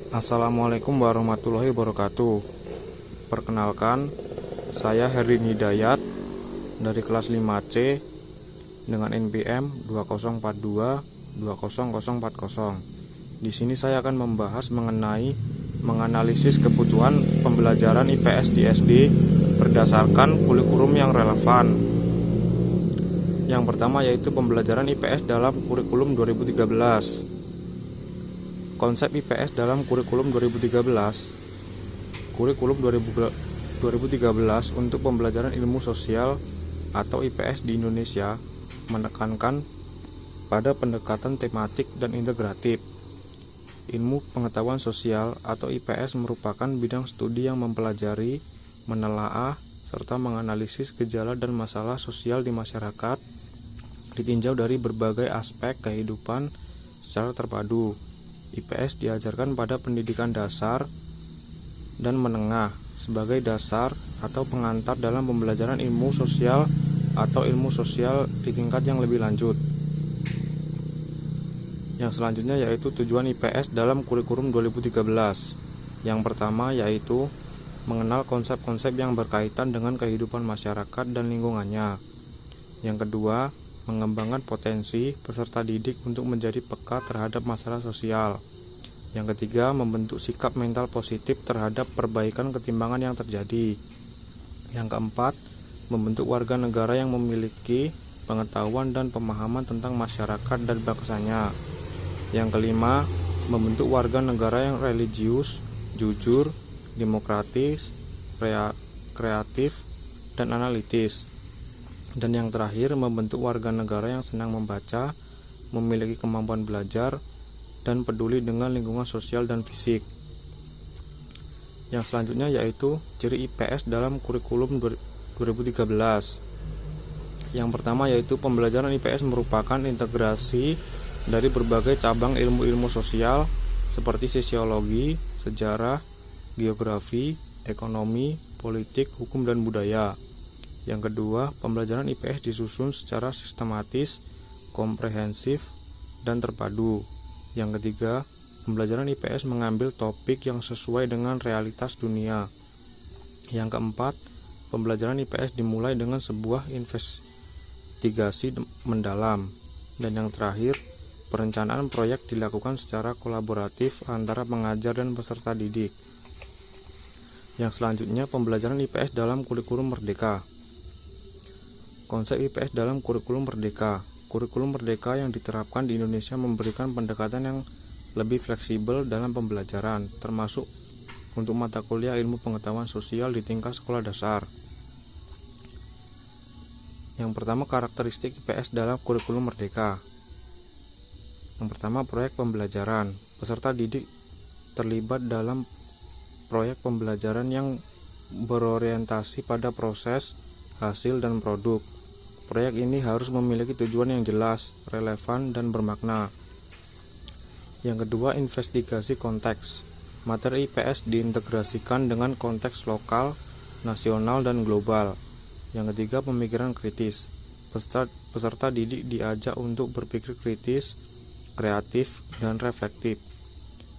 Assalamualaikum warahmatullahi wabarakatuh. Perkenalkan, saya Herlin Hidayat dari kelas 5C dengan NPM 2042-20040. Di sini saya akan membahas mengenai menganalisis kebutuhan pembelajaran IPS di SD berdasarkan kurikulum yang relevan. Yang pertama yaitu pembelajaran IPS dalam kurikulum 2013. Konsep IPS dalam kurikulum 2013. Kurikulum 2013 untuk pembelajaran ilmu sosial atau IPS di Indonesia menekankan pada pendekatan tematik dan integratif. Ilmu pengetahuan sosial atau IPS merupakan bidang studi yang mempelajari, menelaah, serta menganalisis gejala dan masalah sosial di masyarakat, ditinjau dari berbagai aspek kehidupan secara terpadu. IPS diajarkan pada pendidikan dasar dan menengah sebagai dasar atau pengantar dalam pembelajaran ilmu sosial atau ilmu sosial di tingkat yang lebih lanjut. Yang selanjutnya yaitu tujuan IPS dalam kurikulum 2013. Yang pertama yaitu mengenal konsep-konsep yang berkaitan dengan kehidupan masyarakat dan lingkungannya. Yang kedua, mengembangkan potensi peserta didik untuk menjadi peka terhadap masalah sosial. Yang ketiga, membentuk sikap mental positif terhadap perbaikan ketimpangan yang terjadi. Yang keempat, membentuk warga negara yang memiliki pengetahuan dan pemahaman tentang masyarakat dan bangsanya. Yang kelima, membentuk warga negara yang religius, jujur, demokratis, kreatif, dan analitis. Dan yang terakhir, membentuk warga negara yang senang membaca, memiliki kemampuan belajar, dan peduli dengan lingkungan sosial dan fisik. Yang selanjutnya yaitu ciri IPS dalam kurikulum 2013. Yang pertama yaitu pembelajaran IPS merupakan integrasi dari berbagai cabang ilmu-ilmu sosial seperti sosiologi, sejarah, geografi, ekonomi, politik, hukum, dan budaya. Yang kedua, pembelajaran IPS disusun secara sistematis, komprehensif, dan terpadu. Yang ketiga, pembelajaran IPS mengambil topik yang sesuai dengan realitas dunia. Yang keempat, pembelajaran IPS dimulai dengan sebuah investigasi mendalam. Dan yang terakhir, perencanaan proyek dilakukan secara kolaboratif antara pengajar dan peserta didik. Yang selanjutnya, pembelajaran IPS dalam kurikulum merdeka. Konsep IPS dalam kurikulum merdeka. Kurikulum merdeka yang diterapkan di Indonesia memberikan pendekatan yang lebih fleksibel dalam pembelajaran, termasuk untuk mata kuliah ilmu pengetahuan sosial di tingkat sekolah dasar. Yang pertama, karakteristik IPS dalam kurikulum merdeka. Yang pertama, proyek pembelajaran. Peserta didik terlibat dalam proyek pembelajaran yang berorientasi pada proses, hasil, dan produk. Proyek ini harus memiliki tujuan yang jelas, relevan, dan bermakna. Yang kedua, investigasi konteks. Materi IPS diintegrasikan dengan konteks lokal, nasional, dan global. Yang ketiga, pemikiran kritis. Peserta didik diajak untuk berpikir kritis, kreatif, dan reflektif.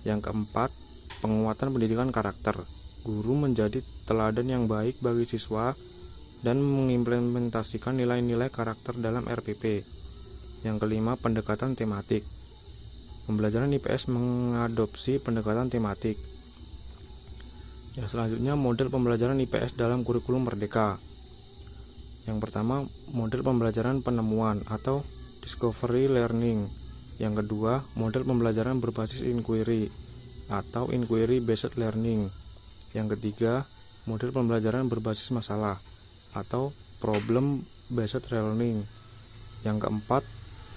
Yang keempat, penguatan pendidikan karakter. Guru menjadi teladan yang baik bagi siswa dan mengimplementasikan nilai-nilai karakter dalam RPP. Yang kelima, pendekatan tematik. Pembelajaran IPS mengadopsi pendekatan tematik. Yang selanjutnya, model pembelajaran IPS dalam kurikulum merdeka. Yang pertama, model pembelajaran penemuan atau discovery learning. Yang kedua, model pembelajaran berbasis inquiry atau inquiry based learning. Yang ketiga, model pembelajaran berbasis masalah atau problem based learning. Yang keempat,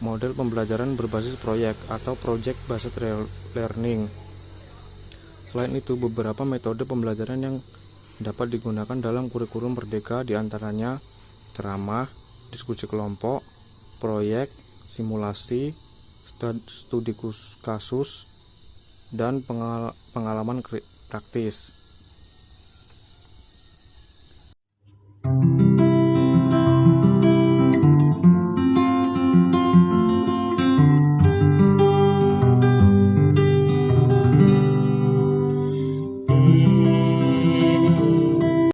model pembelajaran berbasis proyek atau project based learning. Selain itu, beberapa metode pembelajaran yang dapat digunakan dalam kurikulum merdeka diantaranya ceramah, diskusi kelompok, proyek, simulasi, studi kasus, dan pengalaman praktis.